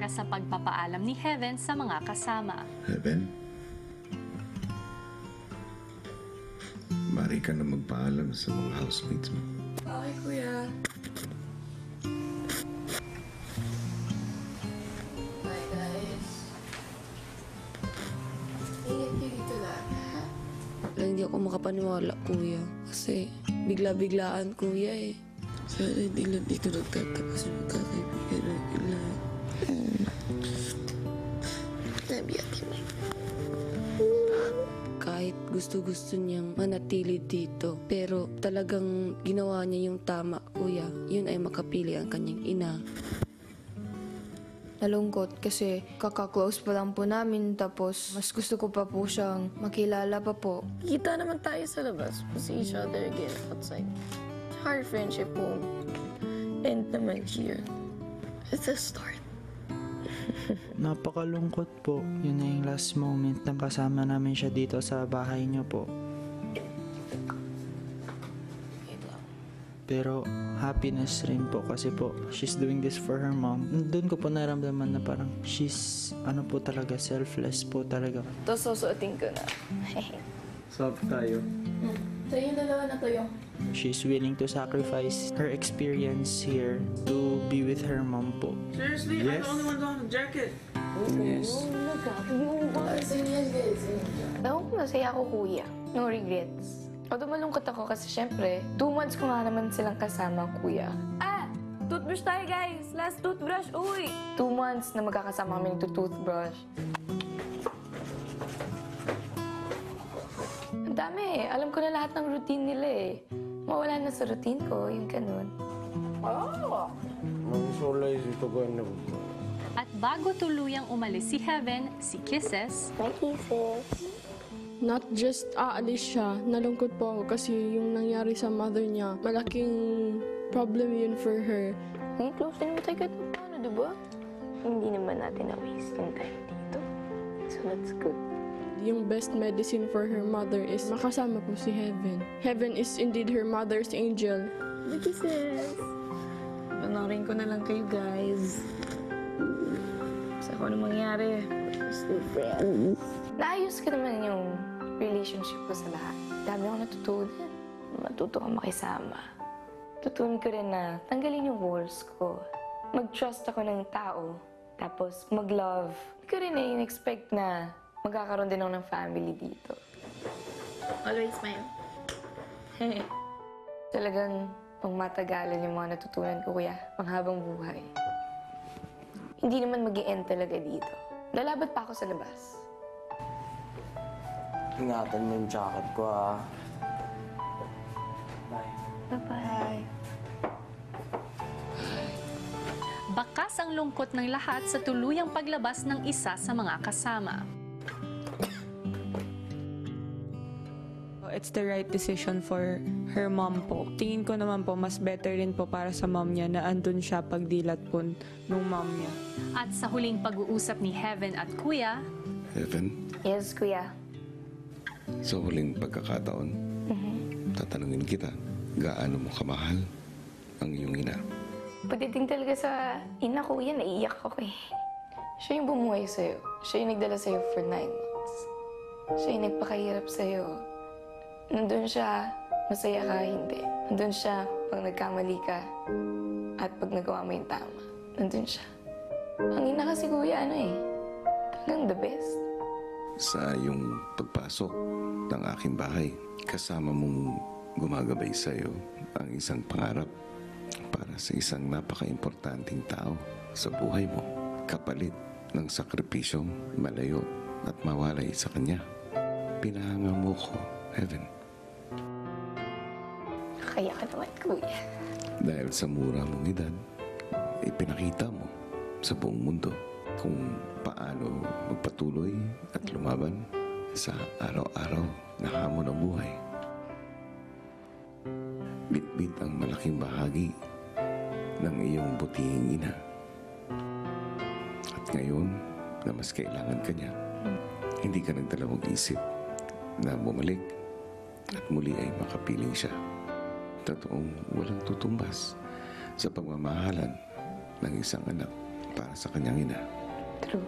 ka sa pagpapaalam ni Heaven sa mga kasama. Heaven? Mari ka na magpaalam sa mga housemates mo. Okay, kuya. Bye, guys. Ingat kayo dito lahat, ha? Hindi ako makapaniwala, kuya. Kasi bigla-biglaan, kuya eh. Sana hindi lang dito nagtatapos yung magkakaibigan natin lahat. Kahit gusto-gusto niyang manatili dito, pero talagang ginawa niya yung tama, kuya. Yun ay makapili ang kanyang ina. Nalungkot kasi kaka-close pa lang po namin tapos mas gusto ko pa po siyang makilala pa po. Kita naman tayo sa labas. We'll see each other again outside. Our friendship won't end naman here. It's a start. Napakalungkot po. Yun na yung last moment nang kasama namin siya dito sa bahay niyo po. Pero happiness rin po kasi po she's doing this for her mom. Doon ko po naramdaman na parang she's po talaga selfless po talaga. Ito susuotin ko na. Soft tayo. So yung dalawa na to yung... She's willing to sacrifice her experience here to be with her mom po. Seriously? Yes. I'm the only one on the jacket. Yes. Ewan ko, masaya ako, kuya. No regrets. Although malungkot ako kasi syempre, 2 months ko nga naman silang kasama, kuya. Toothbrush tayo, guys! Last toothbrush, uy! 2 months na magkakasama kami nagtutoothbrush. Ang dami eh. Alam ko na lahat ng routine nila eh. Mawala na sa routine ko, yung ganun. At bago tuluyang umalis si Heaven, si Kisses, Not just aalis siya, nalungkot po ako kasi yung nangyari sa mother niya, malaking problem yun for her. Ngayon, close din mo tayo kahit paano, diba? Hindi naman natin na-waste yung time dito. So that's good. Yung best medicine for her mother is makasama po si Heaven. Heaven is indeed her mother's angel. Kisses! Panorin ko na lang kayo, guys. Sa kung ano mangyari. Still friends. Naayos ko naman yung relationship ko sa lahat. Dami akong natutunan. Matuto kang makisama. Tutunan ko rin na tanggalin yung walls ko. Mag-trust ako ng tao. Tapos mag-love. Hindi ko rin na-expect na magkakaroon din ako ng family dito. Always smile. Talagang pang matagalan yung mga natutunan ko, kuya. Panghabang buhay. Hindi naman mag-i-end talaga dito. Lalabat pa ako sa labas. Ingatan mo yung jacket ko, ah. Bye-bye. bakas ang lungkot ng lahat sa tuluyang paglabas ng isa sa mga kasama. It's the right decision for her mom po. Tingin ko naman po, mas better rin po para sa mom niya na andun siya pagdilat po nung mom niya. At sa huling pag-uusap ni Heaven at Kuya, Heaven, Yes, Kuya. sa huling pagkakataon, tatanungin kita, gaano mo kamahal ang iyong ina? Pagdating talaga sa ina ko, Kuya, naiiyak ako eh. Siya yung bumuhay sa'yo. Siya yung nagdala sa'yo for 9 months. Siya yung nagpakahirap sa'yo. Nandun siya, masaya ka, hindi. Nandun siya pag nagkamali ka at pag nagawa mo yung tama. Nandun siya. Ang ina kasi, Kuya, talagang the best. Sa iyong pagpasok ng aking bahay, kasama mong gumagabay sa iyo ang isang pangarap para sa isang napaka-importanting tao sa buhay mo, kapalit ng sakripisyong malayo at mawalay sa kanya. Pinahanga mo ko, Heaven. Kaya ka naman, Kuya. Dahil sa mura mong edad, ipinakita mo sa buong mundo kung paano magpatuloy at lumaban sa araw-araw na hamon ng buhay. Bitbit ang malaking bahagi ng iyong butihing ina. At ngayon na mas kailangan ka niya, hindi ka nagdalawang isip na bumalik at muli ay makapiling siya. Totoong walang tutumbas sa pagmamahalan ng isang anak para sa kanyang ina. True.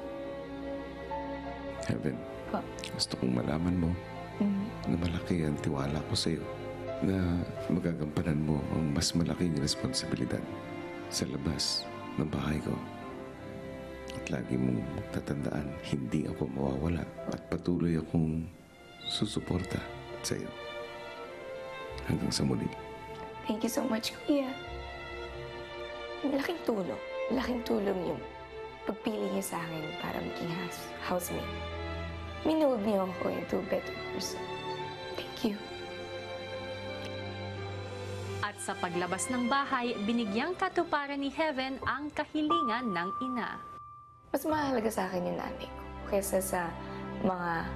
Heaven, Pa. gusto kong malaman mo na malaki ang tiwala ko sa'yo, na magagampanan mo ang mas malaking responsibilidad sa labas ng bahay ko. At lagi mong tatandaan, hindi ako mawawala at patuloy akong susuporta sa'yo. Hanggang sa muli. Thank you so much, Kuya. Malaking tulong. Malaking tulong yung pagpili niyo sa akin para maging housemate. Minold niyo ako into a better person. Thank you. At sa paglabas ng bahay, binigyang katuparan ni Heaven ang kahilingan ng ina. Mas mahalaga sa akin yung nanay ko kaysa sa mga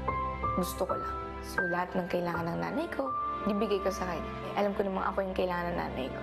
gusto ko lang. So lahat ng kailangan ng nanay ko, ibigay ko sa kanya. Alam ko namang ako yung kailangan ng nanay ko.